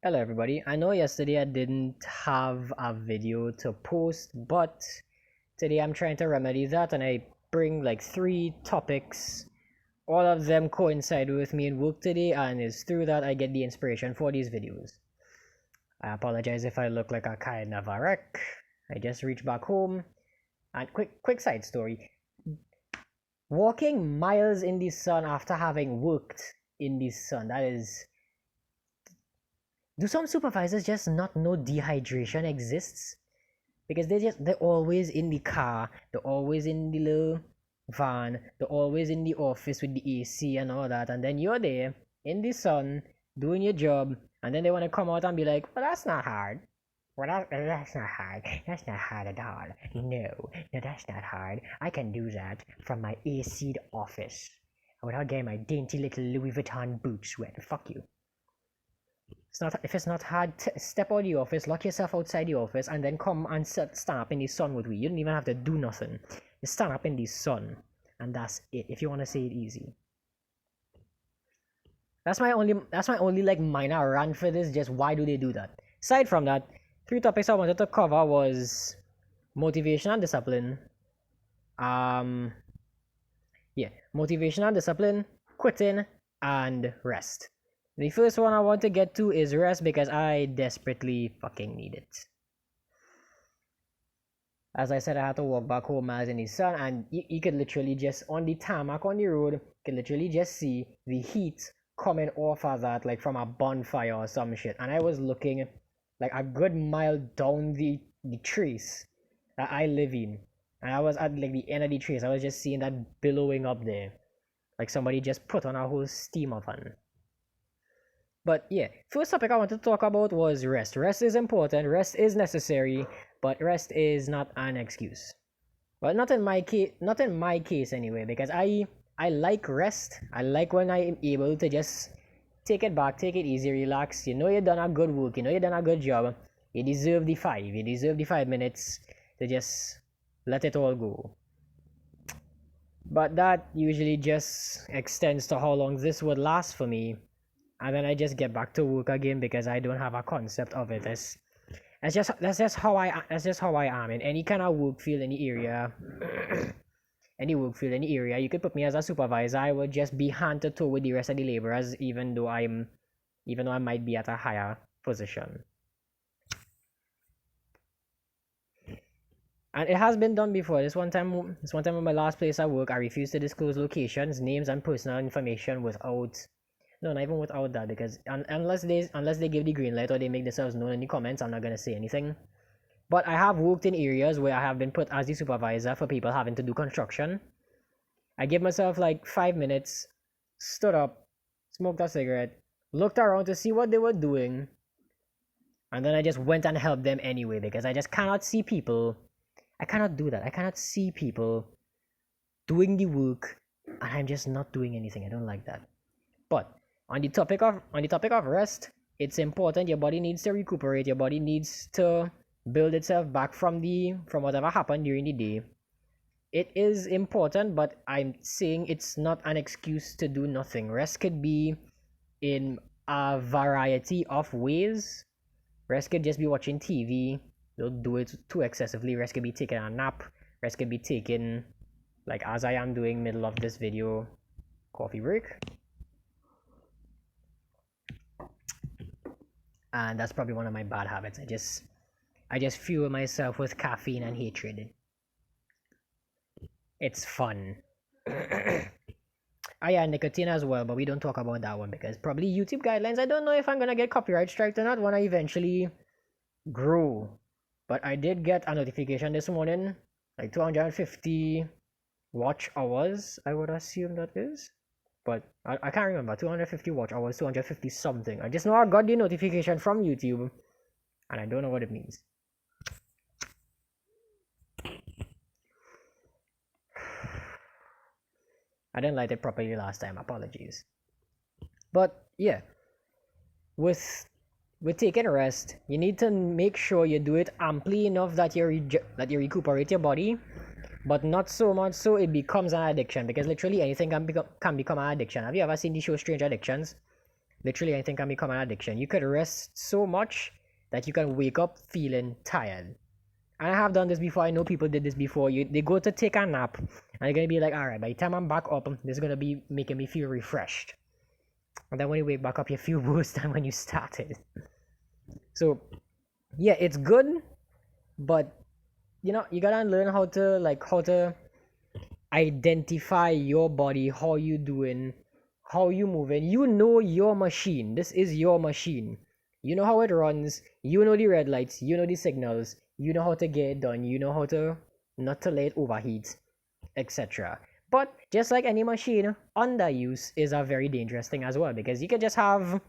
Hello everybody. I know yesterday I didn't have a video to post, but today I'm trying to remedy that and I bring like three topics. All of them coincide with me in work today, and it's through that I get the inspiration for these videos. I apologize if I look like a kind of a wreck. I just reached back home. And quick side story. Walking miles in the sun after having worked in the sun, that is, do some supervisors just not know dehydration exists? Because they're always in the car, they're always in the little van, they're always in the office with the AC and all that, and then you're there in the sun doing your job, and then they want to come out and be like, well, that's not hard. Well, that's not hard. That's not hard at all. No, that's not hard. I can do that from my AC'd office without getting my dainty little Louis Vuitton boots wet. Fuck you. If it's not hard, step out of the office, lock yourself outside the office, and then come and stand up in the sun with me. You don't even have to do nothing. You stand up in the sun, and that's it. If you want to say it easy. That's my only like minor rant for this. Just why do they do that? Aside from that, three topics I wanted to cover was motivation and discipline. Motivation and discipline, quitting, and rest. The first one I want to get to is rest because I desperately fucking need it. As I said, I had to walk back home miles in the sun, and you could literally just, on the tarmac on the road, you could literally just see the heat coming off of that, like from a bonfire or some shit. And I was looking like a good mile down the trace that I live in. And I was at like the end of the trace. I was just seeing that billowing up there. Like somebody just put on a whole steam oven. But yeah, first topic I wanted to talk about was rest. Rest is important, rest is necessary, but rest is not an excuse. Well, not in my case anyway, because I like rest. I like when I am able to just take it back, take it easy, relax. You know you've done a good work, you know you've done a good job. You deserve the 5 minutes to just let it all go. But that usually just extends to how long this would last for me, and then I just get back to work again because I don't have a concept of it. That's just how I am in any kind of work field, any area, any work field, any area. You could put me as a supervisor. I would just be hand to toe with the rest of the laborers, even though I might be at a higher position. And it has been done before. This one time in my last place I work, I refused to disclose locations, names, and personal information without. No, not even without that, because unless they give the green light or they make themselves known in the comments, I'm not gonna say anything. But I have worked in areas where I have been put as the supervisor for people having to do construction. I gave myself like 5 minutes, stood up, smoked a cigarette, looked around to see what they were doing, and then I just went and helped them anyway, because I just cannot see people. I cannot do that. I cannot see people doing the work and I'm just not doing anything. I don't like that. But on the topic of rest, it's important. Your body needs to recuperate. Your body needs to build itself back from whatever happened during the day. It is important, but I'm saying it's not an excuse to do nothing. Rest could be in a variety of ways. Rest could just be watching TV. Don't do it too excessively. Rest could be taking a nap. Rest could be taking, like as I am doing middle of this video, coffee break. And that's probably one of my bad habits. I just fuel myself with caffeine and hatred. It's fun. Yeah, nicotine as well, but we don't talk about that one because probably YouTube guidelines. I don't know if I'm gonna get copyright striked or not when I eventually grow. But I did get a notification this morning, like 250 watch hours, I would assume that is. But I can't remember, 250 watch hours, 250 something. I just know I got the notification from YouTube, and I don't know what it means. I didn't light it properly last time, apologies. But yeah, with taking a rest, you need to make sure you do it amply enough that you recuperate your body, but not so much so it becomes an addiction, because literally anything can become an addiction. Have you ever seen the show Strange Addictions? literally anything can become an addiction. You could rest so much that you can wake up feeling tired. And I have done this before. I know people did this before. They go to take a nap and they're gonna be like, all right, by the time I'm back up, this is gonna be making me feel refreshed. And then when you wake back up, you feel worse than when you started. So yeah, it's good, but you know, you gotta learn how to identify your body, how you doing, how you moving. You know your machine. This is your machine. You know how it runs. You know the red lights. You know the signals. You know how to get it done. You know how to not to let it overheat, etc. But just like any machine, underuse is a very dangerous thing as well, because you can just have.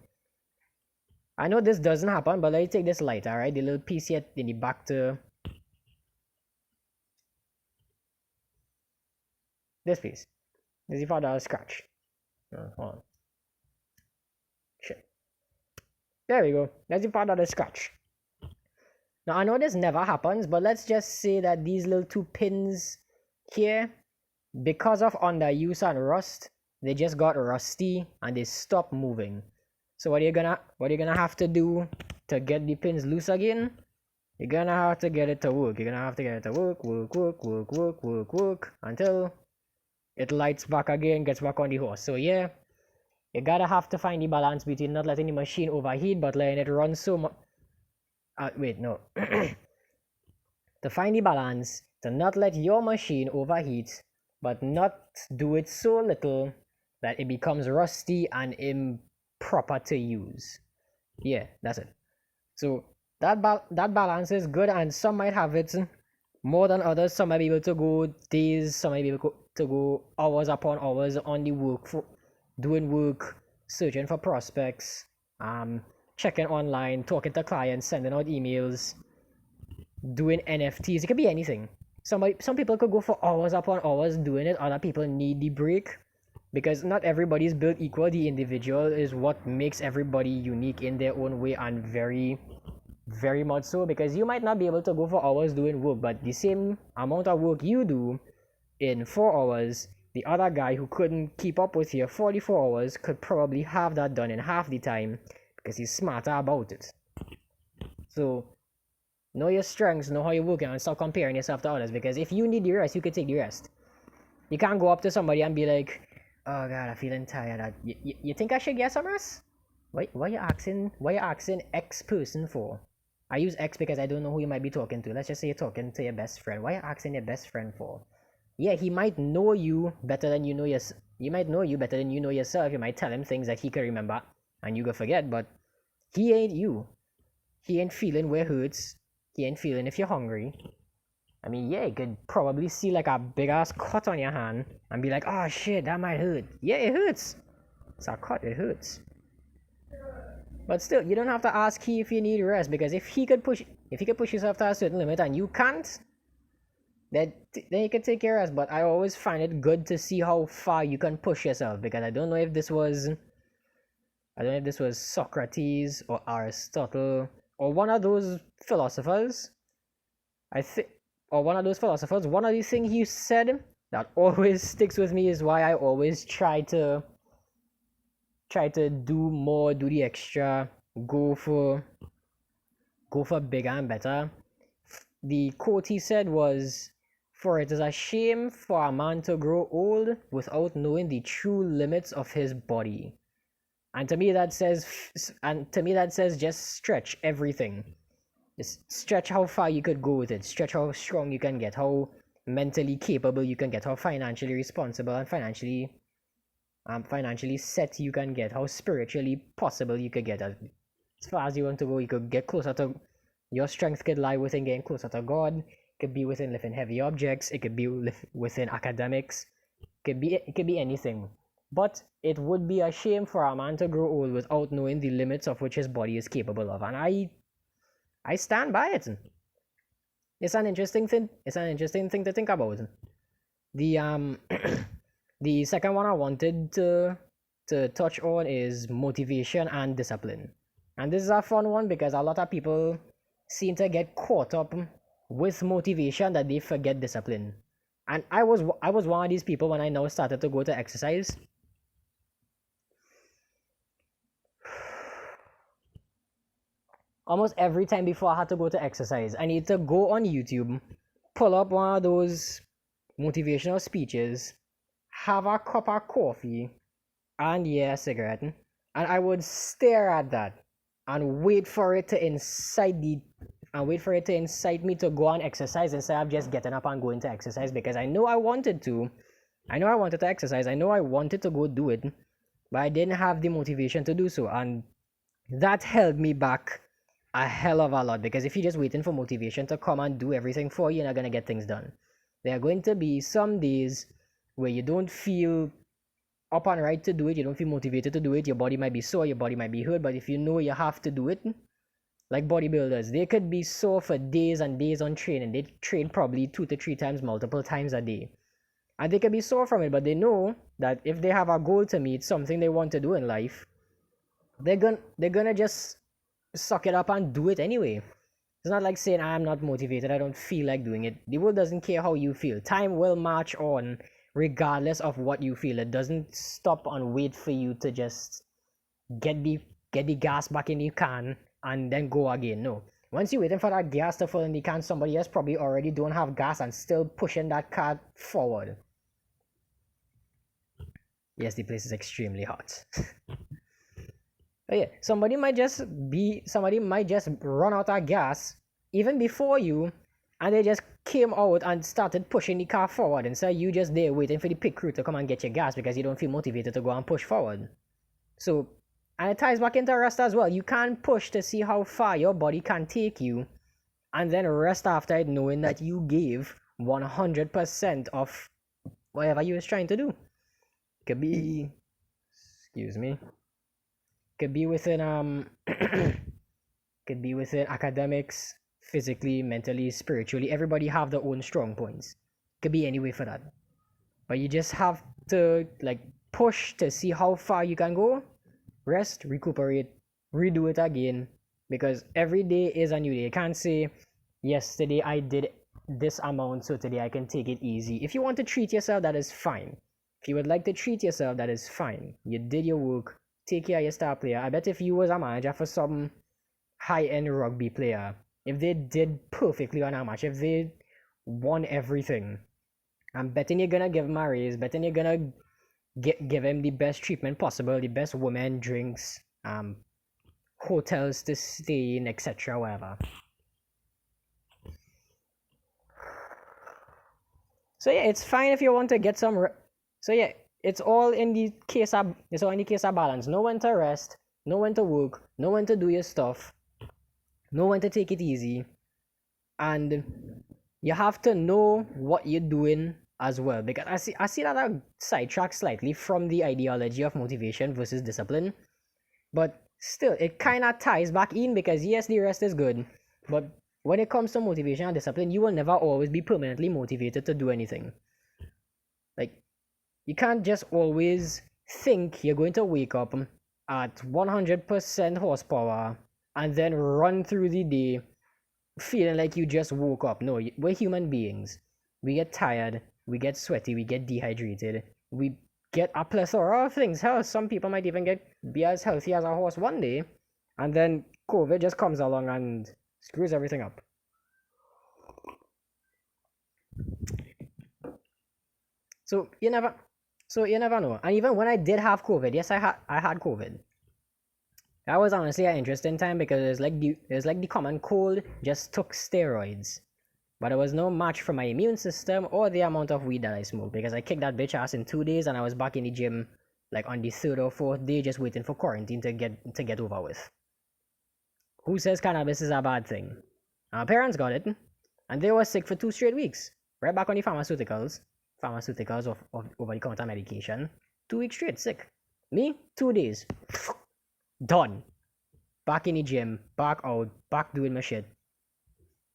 I know this doesn't happen, but let's take this light, alright? The little piece here in the back to this piece. This is part of the scratch. Hold on. Shit. There we go. That's the part of the scratch. Now I know this never happens, but let's just say that these little two pins here, because of underuse and rust, they just got rusty and they stopped moving. So what are you gonna have to do to get the pins loose again? You're gonna have to get it to work. You're gonna have to get it to work until it lights back again, gets back on the horse. So yeah, you gotta have to find the balance between not letting the machine overheat but letting it run so much. Wait, no. To find the balance, to not let your machine overheat but not do it so little that it becomes rusty and improper to use. Yeah, that's it. So that balance is good, and some might have it more than others. Some might be able to go days, some might be able to go hours upon hours on the work, for doing work, searching for prospects, checking online, talking to clients, sending out emails, doing NFTs. It could be anything. Some people could go for hours upon hours doing it. Other people need the break, because not everybody is built equal. The individual is what makes everybody unique in their own way, and very, very much so, because you might not be able to go for hours doing work, but the same amount of work you do in 4 hours, the other guy who couldn't keep up with you 44 hours could probably have that done in half the time, because he's smarter about it. So know your strengths, know how you're working, and stop comparing yourself to others, because if you need the rest, you can take the rest. You can't go up to somebody and be like, oh god, I'm feeling tired. You think I should get some rest? Why you asking X person for? I use X because I don't know who you might be talking to. Let's just say you're talking to your best friend. Why are you asking your best friend for? Yeah, he might know you better than you know yourself. You might know you better than you know yourself. You might tell him things that he can remember and you go forget, but he ain't you. He ain't feeling where it hurts. He ain't feeling if you're hungry. I mean, yeah, you could probably see like a big ass cut on your hand and be like, oh shit, that might hurt. Yeah, it hurts. It's a cut, it hurts. But still, you don't have to ask he if you need rest, because if he could push yourself to a certain limit and you can't, then you can take your rest. But I always find it good to see how far you can push yourself, because I don't know if this was Socrates or Aristotle or one of those philosophers. One of the things he said that always sticks with me is why I always try to do more, do the extra, go for bigger and better. The quote he said was, "For it is a shame for a man to grow old without knowing the true limits of his body." And to me that says just stretch everything. Just stretch how far you could go with it. Stretch how strong you can get, how mentally capable you can get, how financially responsible and financially set you can get, how spiritually possible you could get. As far as you want to go, you could get closer to your strength. Could lie within getting closer to God. It could be within lifting heavy objects. It could be within academics. It could be anything. But it would be a shame for a man to grow old without knowing the limits of which his body is capable of. And I stand by it. It's an interesting thing. It's an interesting thing to think about. The the second one I wanted to touch on is motivation and discipline. And this is a fun one because a lot of people seem to get caught up with motivation that they forget discipline. And I was one of these people when I now started to go to exercise. almost every time before I had to go to exercise, I need to go on YouTube, pull up one of those motivational speeches, have a cup of coffee, and yeah, a cigarette, and I would stare at that and wait for it to incite me to go and exercise instead of just getting up and going to exercise because I know I wanted to. I know I wanted to exercise. I know I wanted to go do it, but I didn't have the motivation to do so, and that held me back a hell of a lot because if you're just waiting for motivation to come and do everything for you, you're not gonna get things done. There are going to be some days where you don't feel up and right to do it, you don't feel motivated to do it, your body might be sore, your body might be hurt, but if you know you have to do it, like bodybuilders, they could be sore for days and days on training. They train probably 2 to 3 times, multiple times a day. And they could be sore from it, but they know that if they have a goal to meet, something they want to do in life, they're gonna just suck it up and do it anyway. It's not like saying I'm not motivated, I don't feel like doing it. The world doesn't care how you feel. Time will march on regardless of what you feel. It doesn't stop and wait for you to just get the gas back in the can and then go again. No. Once you're waiting for that gas to fill in the can, somebody else probably already don't have gas and still pushing that car forward. Yes, the place is extremely hot. But yeah, somebody might just run out of gas even before you, and they just came out and started pushing the car forward, and so you just there waiting for the pit crew to come and get your gas because you don't feel motivated to go and push forward. So, and it ties back into rest as well. You can't push to see how far your body can take you, and then rest after it, knowing that you gave 100% of whatever you was trying to do. Could be, excuse me, could be within could be within academics, physically, mentally, spiritually. Everybody have their own strong points. Could be any way for that. But you just have to like push to see how far you can go, rest, recuperate, redo it again. Because every day is a new day. You can't say, yesterday I did this amount, so today I can take it easy. If you want to treat yourself, that is fine. If you would like to treat yourself, that is fine. You did your work. Take care of your star player. I bet if you was a manager for some high-end rugby player, if they did perfectly on a match, if they won everything, I'm betting you're gonna give him a raise, betting you're gonna give him the best treatment possible, the best women, drinks, hotels to stay in, etc. whatever. So yeah, it's fine if you want to get some so yeah, it's all in the case of balance. Know when to rest, know when to work, know when to do your stuff, know when to take it easy, and you have to know what you're doing as well. Because I see that I sidetrack slightly from the ideology of motivation versus discipline, but still it kind of ties back in because yes, the rest is good, but when it comes to motivation and discipline, you will never always be permanently motivated to do anything. Like, you can't just always think you're going to wake up at 100% horsepower and then run through the day feeling like you just woke up. No, we're human beings. We get tired, we get sweaty, we get dehydrated, we get a plethora of things. Hell, some people might even be as healthy as a horse one day, and then COVID just comes along and screws everything up. So you never know. And even when I did have COVID, yes, I had COVID. That was honestly an interesting time because it was like the common cold just took steroids. But there was no match for my immune system or the amount of weed that I smoked because I kicked that bitch ass in 2 days and I was back in the gym like on the third or fourth day just waiting for quarantine to get over with. Who says cannabis is a bad thing? Our parents got it and they were sick for 2 straight weeks. Right back on the pharmaceuticals of over-the-counter medication. 2 weeks straight sick. Me, 2 days. Done. Back in the gym, back out, back doing my shit.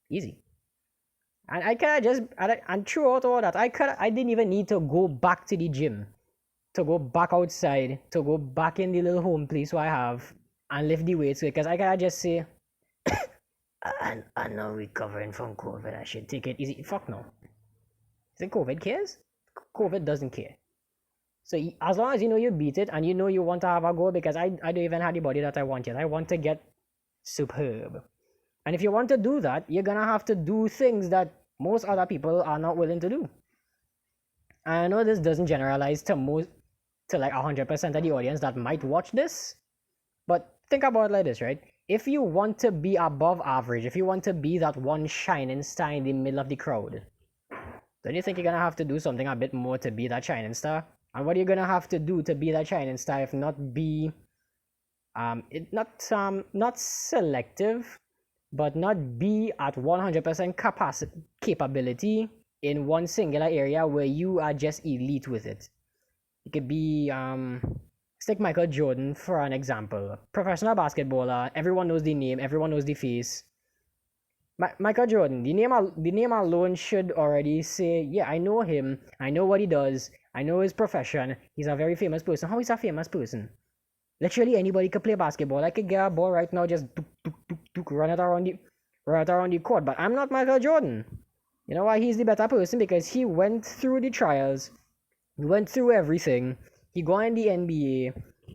Easy. And I kinda just and throughout all that, I didn't even need to go back to the gym, to go back outside, to go back in the little home place where I have and lift the weights because I gotta just say I'm not recovering from COVID. I should take it easy. Fuck no. Is it COVID cares? COVID doesn't care. So as long as you know you beat it and you know you want to have a goal, because I don't even have the body that I want yet. I want to get superb. And if you want to do that, you're gonna have to do things that most other people are not willing to do. And I know this doesn't generalize to like 100% of the audience that might watch this, but think about it like this, right? If you want to be above average, if you want to be that one shining star in the middle of the crowd, don't you think you're gonna have to do something a bit more to be that shining star? And what are you gonna have to do to be that shining star if not be not selective, but not be at 100% capability in one singular area where you are just elite with it. It could be let's take Michael Jordan for an example. Professional basketballer, everyone knows the name, everyone knows the face. Michael Jordan, the name alone should already say, yeah, I know him, I know what he does, I know his profession, he's a very famous person. How is a famous person? Literally anybody could play basketball. I could get a ball right now, just run it around the court. But I'm not Michael Jordan. You know why he's the better person? Because he went through the trials, he went through everything. He got in the NBA.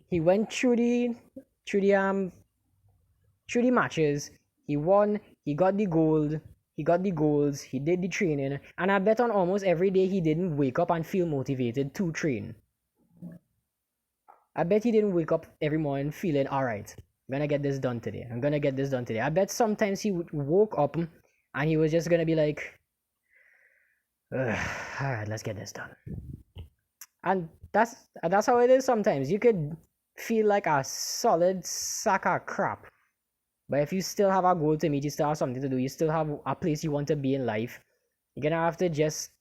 He went through the matches. He won. He got the gold. He got the goals. He did the training. And I bet on almost every day he didn't wake up and feel motivated to train. I bet he didn't wake up every morning feeling, all right, I'm gonna get this done today. I'm gonna get this done today. I bet sometimes he woke up and he was just gonna be like, all right, let's get this done. And that's how it is sometimes. You could feel like a solid sack of crap, but if you still have a goal to meet, you still have something to do, you still have a place you want to be in life, you're gonna have to just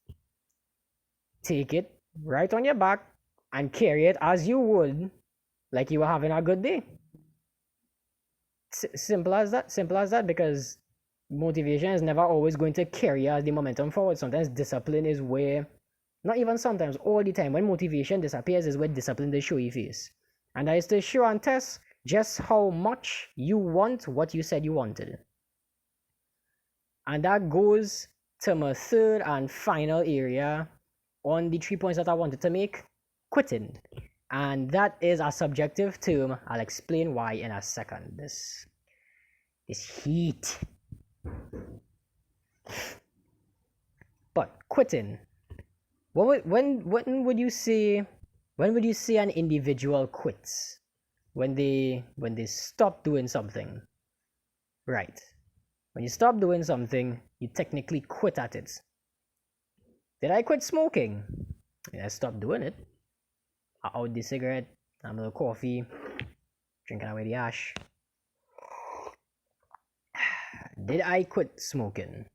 take it right on your back and carry it as you would like you were having a good day. Simple as that, because motivation is never always going to carry us the momentum forward. Sometimes discipline is where, not even sometimes, all the time, when motivation disappears is where discipline does show your face. And that is to show and test just how much you want what you said you wanted. And that goes to my third and final area on the 3 points that I wanted to make: quitting. And that is a subjective term. I'll explain why in a second. This heat. But quitting. When would you say an individual quits? When they stop doing something. Right. When you stop doing something, you technically quit at it. Did I quit smoking? I stopped doing it. I out the cigarette, I'm a little coffee, drinking away the ash. Did I quit smoking?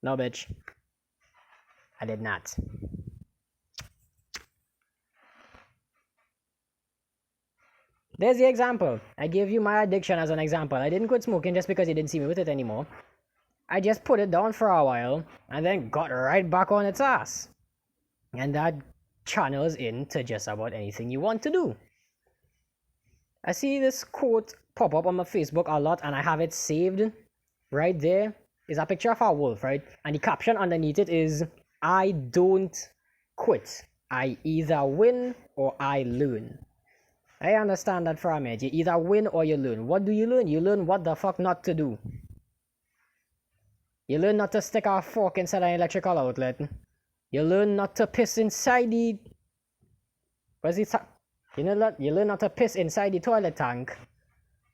No, bitch. I did not. There's the example. I gave you my addiction as an example. I didn't quit smoking just because you didn't see me with it anymore. I just put it down for a while and then got right back on its ass. And that channels into just about anything you want to do. I see this quote pop up on my Facebook a lot, and I have it saved. Right there is a picture of a wolf, right? And the caption underneath it is, I don't quit. I either win or I learn. I understand that for a minute. You either win or you learn. What do you learn? You learn what the fuck not to do. You learn not to stick a fork inside an electrical outlet. You learn not to piss inside the... You learn not to piss inside the toilet tank.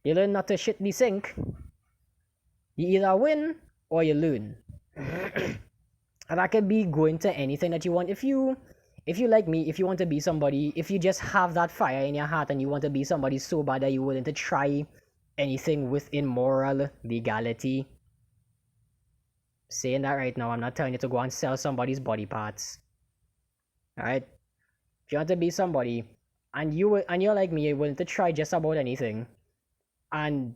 You learn not to shit the sink. You either win or you learn. And that could be going to anything that you want. If you like me, if you want to be somebody, if you just have that fire in your heart and you want to be somebody so bad that you're willing to try anything within moral legality, saying that right now, I'm not telling you to go and sell somebody's body parts. Alright? If you want to be somebody and you're like me, you're willing to try just about anything, and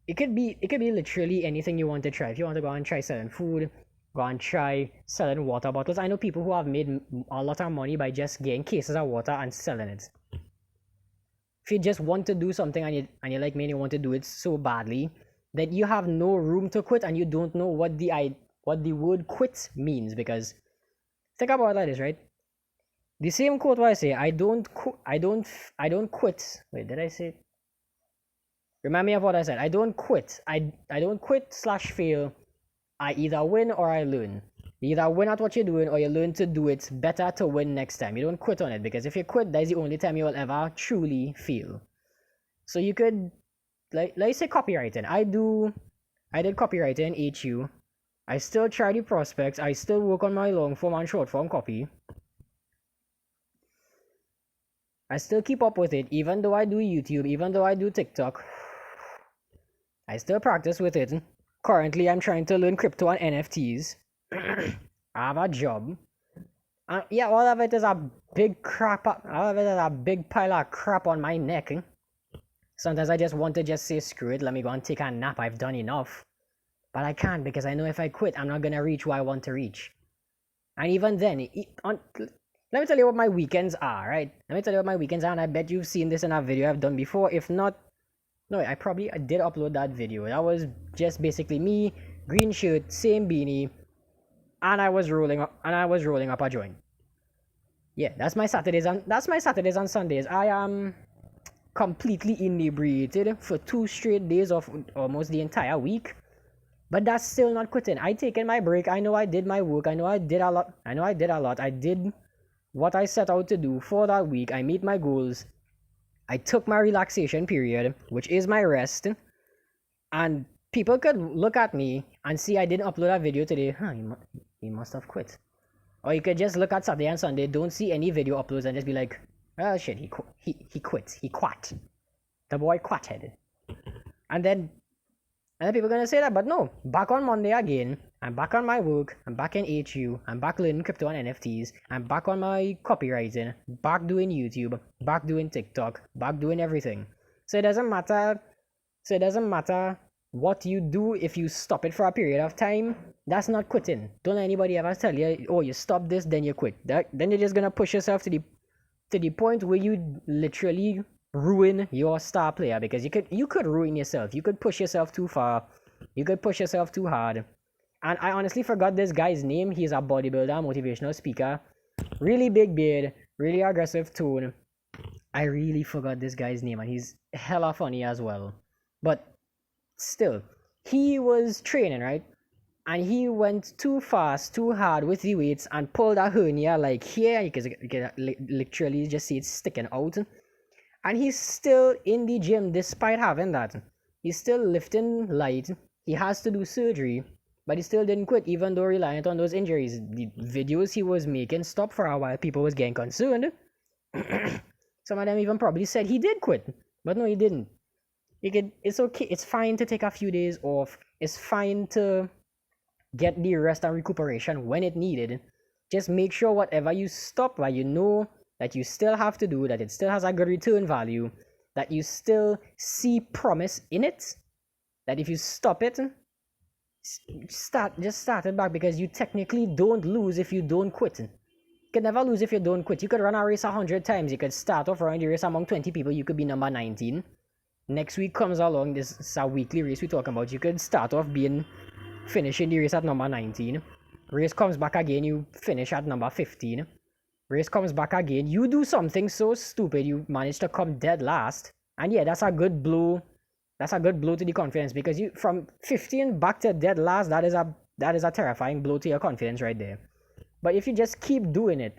it could be literally anything you want to try. If you want to go and try selling food, go and try selling water bottles. I know people who have made a lot of money by just getting cases of water and selling it. If you just want to do something and you're like me and you want to do it so badly that you have no room to quit and you don't know what the word quit means, because think about it like this, right? The same quote where I say I don't quit. Wait, did I say? Remind me of what I said. I don't quit. I don't quit slash fail. I either win or I learn. You either win at what you're doing or you learn to do it better to win next time. You don't quit on it, because if you quit, that is the only time you will ever truly fail. So you could, like, let's say copywriting. I did copywriting in HU. I still try the prospects. I still work on my long form and short form copy. I still keep up with it, even though I do YouTube, even though I do TikTok. I still practice with it. Currently, I'm trying to learn crypto and NFTs. I have a job. Yeah, all of it is a big crap. All of it is a big pile of crap on my neck. Sometimes I just want to just say, screw it, let me go and take a nap. I've done enough. But I can't, because I know if I quit, I'm not going to reach where I want to reach. And even then, let me tell you what my weekends are, right? Let me tell you what my weekends are, and I bet you've seen this in a video I've done before. If not, no, I did upload that video. That was just basically me, green shirt, same beanie, and I was rolling up a joint. Yeah, that's my Saturdays and Sundays. I am completely inebriated for 2 straight days of almost the entire week. But that's still not quitting. I taken my break. I know I did my work. I know I did a lot. I did what I set out to do for that week. I meet my goals. I took my relaxation period, which is my rest. And people could look at me and see I didn't upload a video today. He must have quit. Or you could just look at Saturday and Sunday, don't see any video uploads, and just be like, oh shit, he quit. He quat. The boy quatted. And then people are going to say that, but no, back on Monday again, I'm back on my work, I'm back in HU, I'm back learning crypto and NFTs, I'm back on my copywriting, back doing YouTube, back doing TikTok, back doing everything. So it doesn't matter what you do. If you stop it for a period of time, that's not quitting. Don't let anybody ever tell you, oh, you stop this, then you quit. Then you're just going to push yourself to the point where you literally ruin your star player, because you could ruin yourself. You could push yourself too far. You could push yourself too hard. And I honestly forgot this guy's name. He's a bodybuilder, motivational speaker. Really big beard, really aggressive tone. I really forgot this guy's name, and he's hella funny as well. But still, he was training, right? And he went too fast, too hard with the weights and pulled a hernia like here. You can literally just see it sticking out. And he's still in the gym despite having that. He's still lifting light. He has to do surgery, but he still didn't quit, even though reliant on those injuries. The videos he was making stopped for a while. People was getting concerned. Some of them even probably said he did quit, but no, he didn't. It's okay. It's fine to take a few days off. It's fine to get the rest and recuperation when it needed. Just make sure whatever you stop, that you know that you still have to do, that it still has a good return value, that you still see promise in it, that if you stop it, just start it back, because you technically don't lose if you don't quit. You can never lose if you don't quit. You could run a race 100 times. You could start off around the race among 20 people. You could be number 19. Next week comes along, this is a weekly race we're talking about. You could start off finishing the race at number 19. Race comes back again, you finish at number 15. Race comes back again, you do something so stupid, you manage to come dead last. And yeah, that's a good blow. That's a good blow to the confidence, because you from 15 back to dead last, that is a terrifying blow to your confidence right there. But if you just keep doing it,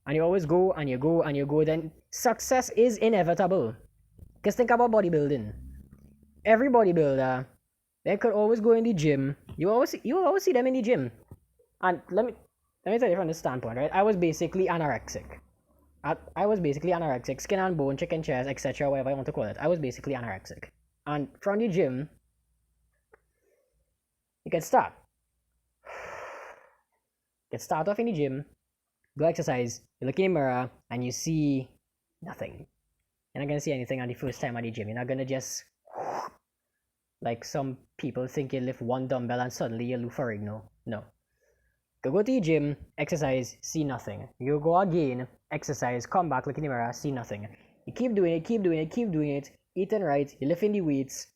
and you always go and you go and you go, then success is inevitable. Because think about bodybuilding. Every bodybuilder, they could always go in the gym. You always see them in the gym. And let me tell you from this standpoint, right? I was basically anorexic. I was basically anorexic, skin and bone, chicken chest, etc., whatever you want to call it. I was basically anorexic. And from the gym, you can start. You can start off in the gym, go exercise, you look in the mirror, and you see nothing. You're not going to see anything on the first time at the gym. You're not going to just, like some people think you lift one dumbbell and suddenly you look for it. No. Go to the gym, exercise, see nothing. You go again, exercise, come back, look in the mirror, see nothing. You keep doing it, eating right, you're lifting the weights,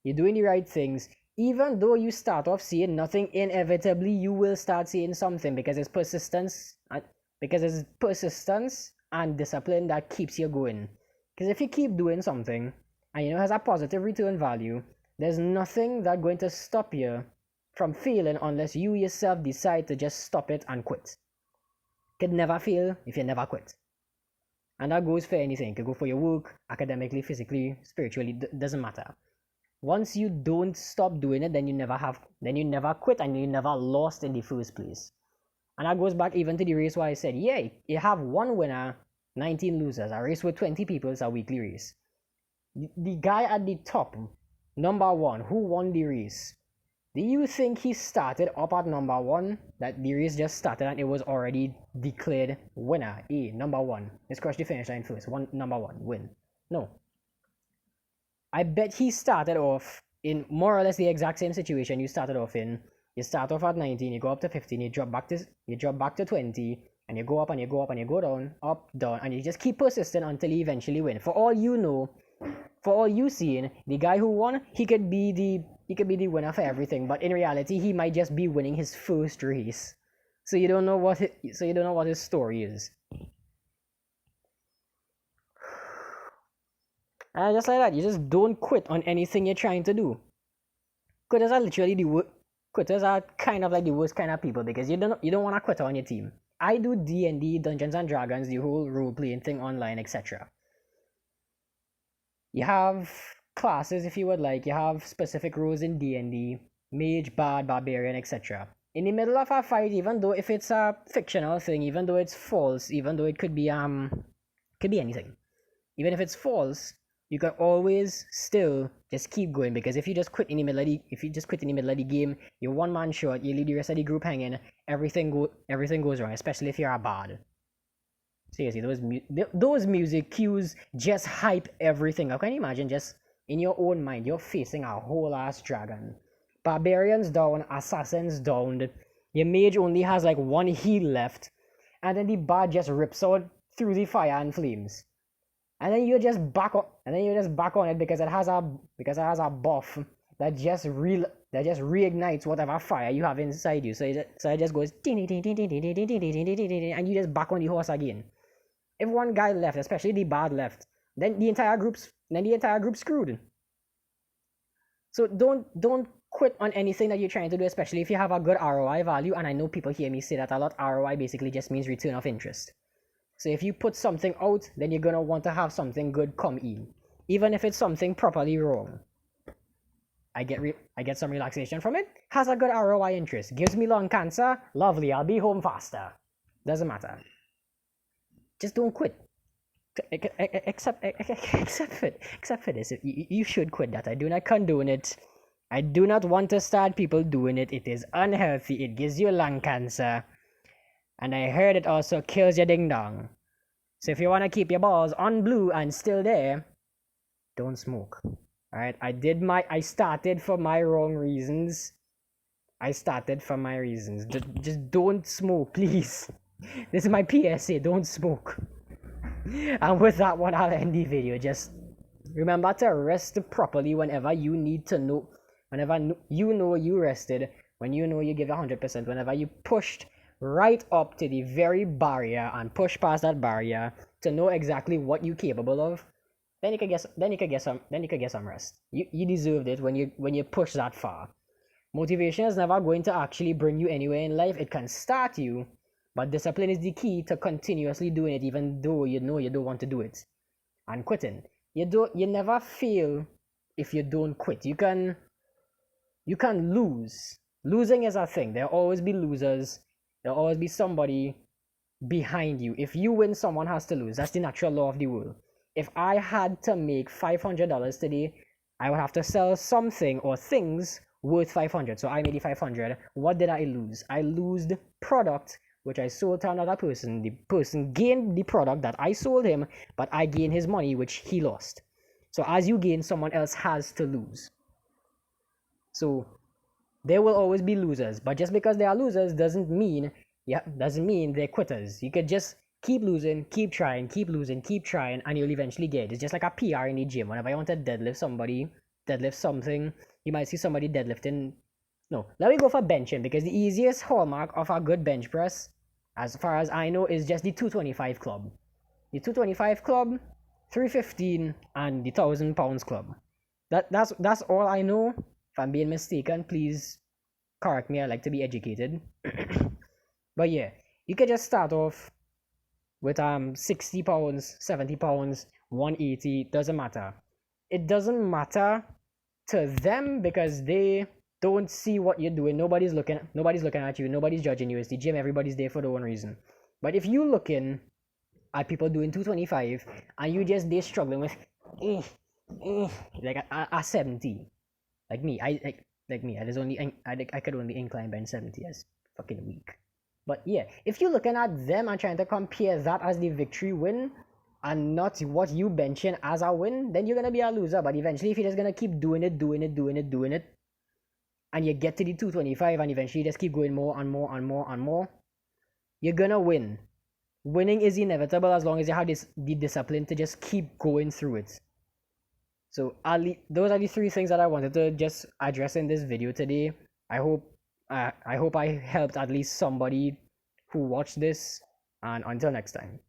you're doing the right things. Even though you start off seeing nothing, inevitably you will start seeing something, because it's persistence. because it's persistence and discipline that keeps you going. Because if you keep doing something and you know it has a positive return value, there's nothing that's going to stop you from failing unless you yourself decide to just stop it and quit. You could never fail if you never quit. And that goes for anything. It could go for your work, academically, physically, spiritually, doesn't matter. Once you don't stop doing it, then you never quit and you never lost in the first place. And that goes back even to the race where I said, yeah, you have one winner, 19 losers. A race with 20 people is a weekly race. The guy at the top, number one, who won the race, do you think he started up at number one? That the race just started and it was already declared winner. Number one. Let's crush the finish line first. Number one, win. No. I bet he started off in more or less the exact same situation you started off in. You start off at 19, you go up to 15, you drop back to 20, and you go up and you go up and you go down, up, down, and you just keep persisting until you eventually win. For all you know, for all you seeing, the guy who won, he could be the winner for everything, but in reality, he might just be winning his first race. So you don't know what his story is. And just like that, you just don't quit on anything you're trying to do. Quitters are literally quitters are kind of like the worst kind of people because you don't want to quit on your team. I do D&D, Dungeons and Dragons, the whole role-playing thing online, etc. You have classes if you would like. You have specific roles in D&D, mage, bard, barbarian, etc. In the middle of a fight, even though if it's a fictional thing, even though it's false, even though it could be anything, even if it's false, you can always still just keep going because if you just quit in the middle of the game, you're one man short, you leave the rest of the group hanging, everything goes wrong, especially if you're a bard. Seriously, those music cues just hype everything up. Can you imagine just in your own mind, you're facing a whole ass dragon. Barbarians down, assassins down, your mage only has like one heal left, and then the bard just rips out through the fire and flames. And then you just back on it because it has a buff that just reignites whatever fire you have inside you. So it just goes and you just back on the horse again. If one guy left, especially the bard left, then the entire group's screwed. So don't quit on anything that you're trying to do, especially if you have a good ROI value. And I know people hear me say that a lot. ROI basically just means return of interest. So if you put something out, then you're gonna want to have something good come in, even if it's something properly wrong. I get some relaxation from it. Has a good ROI interest. Gives me lung cancer. Lovely. I'll be home faster. Doesn't matter. Just don't quit. Except for this. You should quit that. I do not condone it. I do not want to start people doing it. It is unhealthy. It gives you lung cancer. And I heard it also kills your ding dong. So if you want to keep your balls on blue and still there, don't smoke. Alright, I started for my wrong reasons. Just don't smoke, please. This is my PSA, don't smoke. And with that one, I'll end the video. Just remember to rest properly whenever you need to know. Whenever you know you rested. When you know you give 100%. Whenever you pushed right up to the very barrier and push past that barrier to know exactly what you're capable of, then you can get some rest. You deserved it when you push that far. Motivation is never going to actually bring you anywhere in life. It can start you, but discipline is the key to continuously doing it, even though you know you don't want to do it. And quitting, you never fail if you don't quit. You can lose. Losing is a thing. There'll always be losers. There'll always be somebody behind you. If you win, someone has to lose. That's the natural law of the world. If I had to make $500 today, I would have to sell something or things worth $500. So I made the $500. What did I lose? I lost product, which I sold to another person. The person gained the product that I sold him, but I gained his money, which he lost. So as you gain, someone else has to lose. So there will always be losers, but just because they are losers doesn't mean they're quitters. You could just keep losing, keep trying, keep losing, keep trying, and you'll eventually get it. It's just like a PR in the gym. Whenever I want to deadlift something, you might see somebody deadlifting. No, let me go for benching because the easiest hallmark of a good bench press as far as I know, is just the 225 club. The 225 club, 315, and the £1,000 club. That's all I know. If I'm being mistaken, please correct me. I like to be educated. But yeah, you can just start off with £60, £70, 180. Doesn't matter. It doesn't matter to them because they don't see what you're doing. Nobody's looking at you, nobody's judging you. It's the gym, everybody's there for their own reason. But if you looking at people doing 225 and you just they struggling with eh, like a 70, like me, I could only incline bench 70 as fucking weak. But yeah, if you're looking at them and trying to compare that as the victory win and not what you benching as a win, then you're gonna be a loser. But eventually, if you're just gonna keep doing it, and you get to the 225 and eventually you just keep going more and more and more and more, you're gonna win. Winning is inevitable as long as you have the discipline to just keep going through it. So those are the three things that I wanted to just address in this video today. I hope I helped at least somebody who watched this, and until next time.